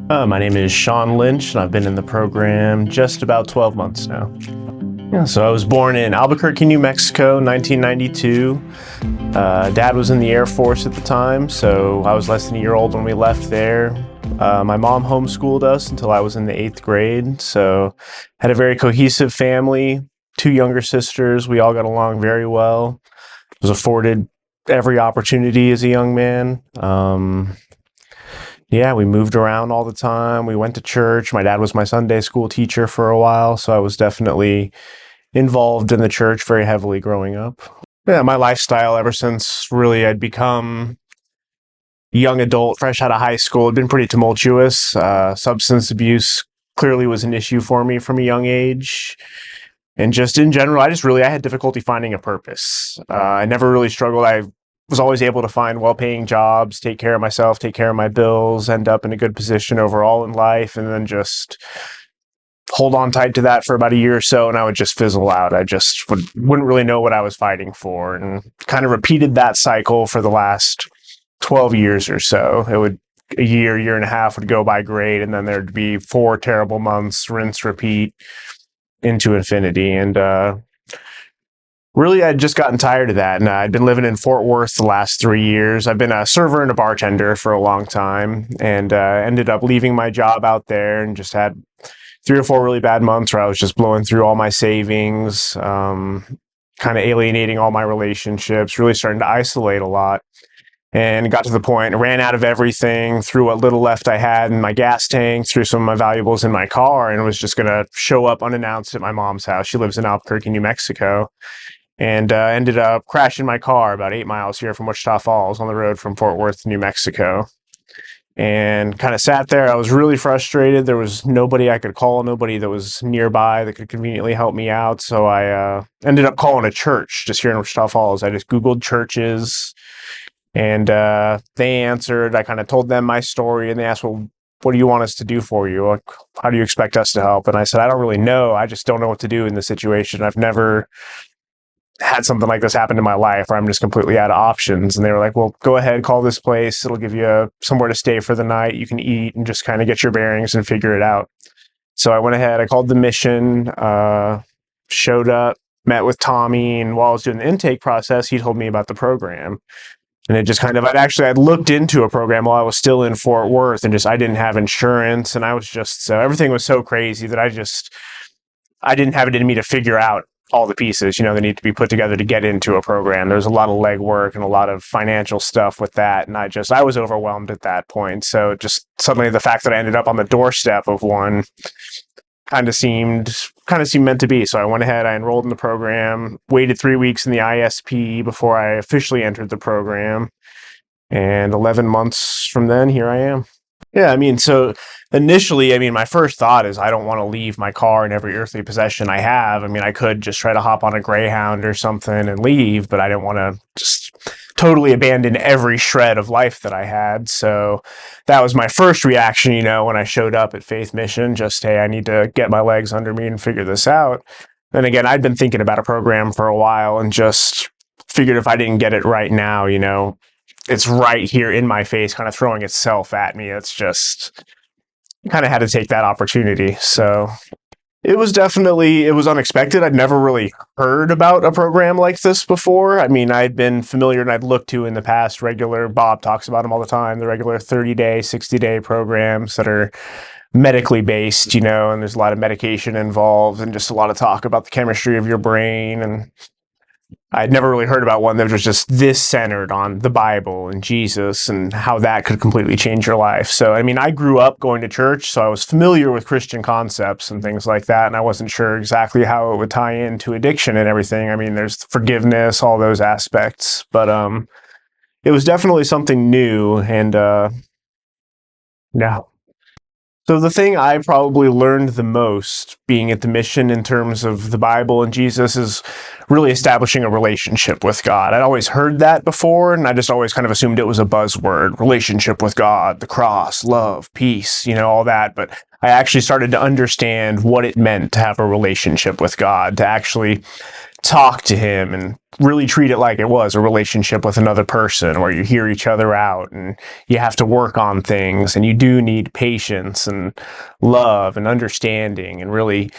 My name is Sean Lynch, and I've been in the program just about 12 months now. Yeah, so I was born in Albuquerque, New Mexico, 1992. Dad was in the Air Force at the time, so I was less than a year old when we left there. My mom homeschooled us until I was in the 8th grade, so had a very cohesive family, two younger sisters. We all got along very well. Was afforded every opportunity as a young man. Yeah, we moved around all the time. We went to church. My dad was my Sunday school teacher for a while, so I was definitely involved in the church very heavily growing up. Yeah, my lifestyle ever since really I'd become a young adult, fresh out of high school, had been pretty tumultuous. Substance abuse clearly was an issue for me from a young age. And just in general, I had difficulty finding a purpose. I never really struggled. I was always able to find well-paying jobs, take care of myself, take care of my bills, end up in a good position overall in life, and then just hold on tight to that for about a year or so, and I would just fizzle out. I just wouldn't really know what I was fighting for, and kind of repeated that cycle for the last 12 years or so. A year and a half would go by great, and then there'd be 4 terrible months, rinse, repeat, into infinity. And really, I'd just gotten tired of that. And I'd been living in Fort Worth the last 3 years. I've been a server and a bartender for a long time, and ended up leaving my job out there and just had 3 or 4 really bad months where I was just blowing through all my savings, kind of alienating all my relationships, really starting to isolate a lot. And got to the point, ran out of everything, threw what little left I had in my gas tank, threw some of my valuables in my car, and was just going to show up unannounced at my mom's house. She lives in Albuquerque, New Mexico. And ended up crashing my car about 8 miles here from Wichita Falls on the road from Fort Worth, New Mexico. And kind of sat there. I was really frustrated. There was nobody I could call, nobody that was nearby that could conveniently help me out. So I ended up calling a church just here in Wichita Falls. I just Googled churches, and they answered. I kind of told them my story, and they asked, well, what do you want us to do for you? Like, how do you expect us to help? And I said, I don't really know. I just don't know what to do in this situation. I've never had something like this happen in my life where I'm just completely out of options. And they were like, well, go ahead, call this place. It'll give you somewhere to stay for the night. You can eat and just kind of get your bearings and figure it out. So I went ahead, I called the mission, showed up, met with Tommy. And while I was doing the intake process, he told me about the program. And it just kind of, I'd looked into a program while I was still in Fort Worth, and I didn't have insurance. And I was just, so everything was so crazy that I didn't have it in me to figure out all the pieces, that need to be put together to get into a program. There's a lot of legwork and a lot of financial stuff with that. And I was overwhelmed at that point. So just suddenly the fact that I ended up on the doorstep of one kind of seemed meant to be. So I went ahead, I enrolled in the program, waited 3 weeks in the ISP before I officially entered the program. And 11 months from then, here I am. Yeah, so initially, my first thought is I don't want to leave my car and every earthly possession I have. I could just try to hop on a Greyhound or something and leave, but I didn't want to just totally abandon every shred of life that I had. So that was my first reaction, when I showed up at Faith Mission, just, hey, I need to get my legs under me and figure this out. Then again, I'd been thinking about a program for a while and just figured if I didn't get it right now, it's right here in my face, kind of throwing itself at me. It's just kind of had to take that opportunity. So it was unexpected. I'd never really heard about a program like this before. I'd been familiar and I'd looked to in the past Bob talks about them all the time, the regular 30-day, 60-day programs that are medically based, and there's a lot of medication involved and just a lot of talk about the chemistry of your brain. And I'd never really heard about one that was just this centered on the Bible and Jesus and how that could completely change your life. So, I grew up going to church, so I was familiar with Christian concepts and things like that, and I wasn't sure exactly how it would tie into addiction and everything. There's forgiveness, all those aspects, but it was definitely something new, and yeah. So the thing I probably learned the most being at the mission in terms of the Bible and Jesus is really establishing a relationship with God. I'd always heard that before, and I just always kind of assumed it was a buzzword, relationship with God, the cross, love, peace, all that. But I actually started to understand what it meant to have a relationship with God, to actually talk to him and really treat it like it was a relationship with another person where you hear each other out and you have to work on things, and you do need patience and love and understanding, and really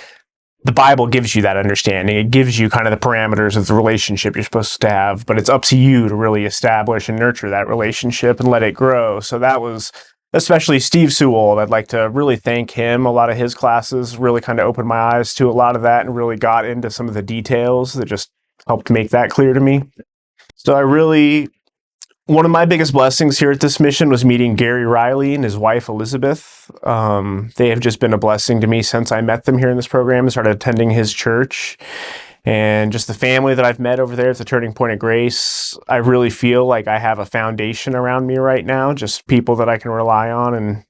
the Bible gives you that understanding. It gives you kind of the parameters of the relationship you're supposed to have, but it's up to you to really establish and nurture that relationship and let it grow. So that was especially Steve Sewell. I'd like to really thank him. A lot of his classes really kind of opened my eyes to a lot of that and really got into some of the details that just helped make that clear to me. So one of my biggest blessings here at this mission was meeting Gary Riley and his wife, Elizabeth. They have just been a blessing to me since I met them here in this program and started attending his church. And just the family that I've met over there at the Turning Point of Grace, I really feel like I have a foundation around me right now, just people that I can rely on, and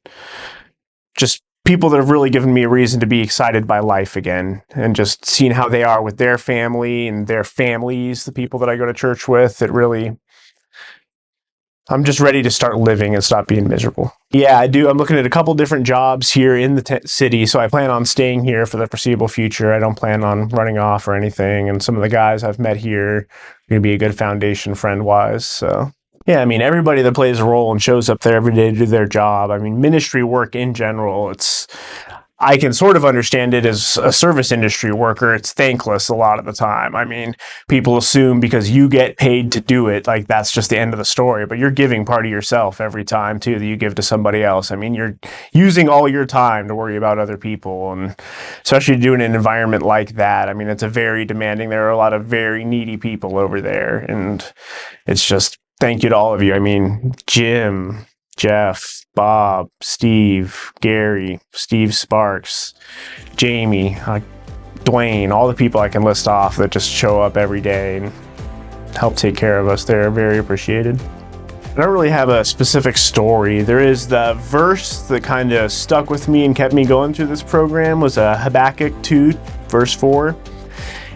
just people that have really given me a reason to be excited by life again, and just seeing how they are with their family and their families, the people that I go to church with. I'm just ready to start living and stop being miserable. Yeah, I do. I'm looking at a couple different jobs here in the city, so I plan on staying here for the foreseeable future. I don't plan on running off or anything, and some of the guys I've met here are going to be a good foundation friend-wise. So, yeah, I mean, everybody that plays a role and shows up there every day to do their job, I mean, ministry work in general, I can sort of understand it as a service industry worker. It's thankless a lot of the time. I mean, people assume because you get paid to do it, like that's just the end of the story, but you're giving part of yourself every time too that you give to somebody else. I mean, you're using all your time to worry about other people, and especially doing an environment like that. I mean, it's a very demanding, there are a lot of very needy people over there, and it's just thank you to all of you. I mean, Jim, Jeff, Bob, Steve, Gary, Steve Sparks, Jamie, Dwayne, all the people I can list off that just show up every day and help take care of us. They're very appreciated. I don't really have a specific story. There is the verse that kind of stuck with me and kept me going through this program was Habakkuk 2, verse 4.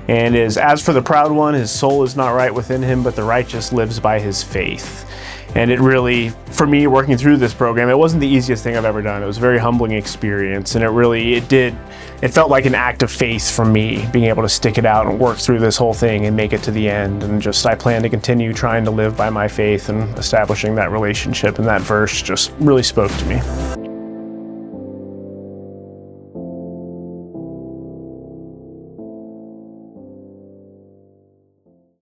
And as for the proud one, his soul is not right within him, but the righteous lives by his faith. And it really, for me, working through this program, it wasn't the easiest thing I've ever done. It was a very humbling experience, and it felt like an act of faith from me, being able to stick it out and work through this whole thing and make it to the end. And I plan to continue trying to live by my faith and establishing that relationship, and that verse just really spoke to me.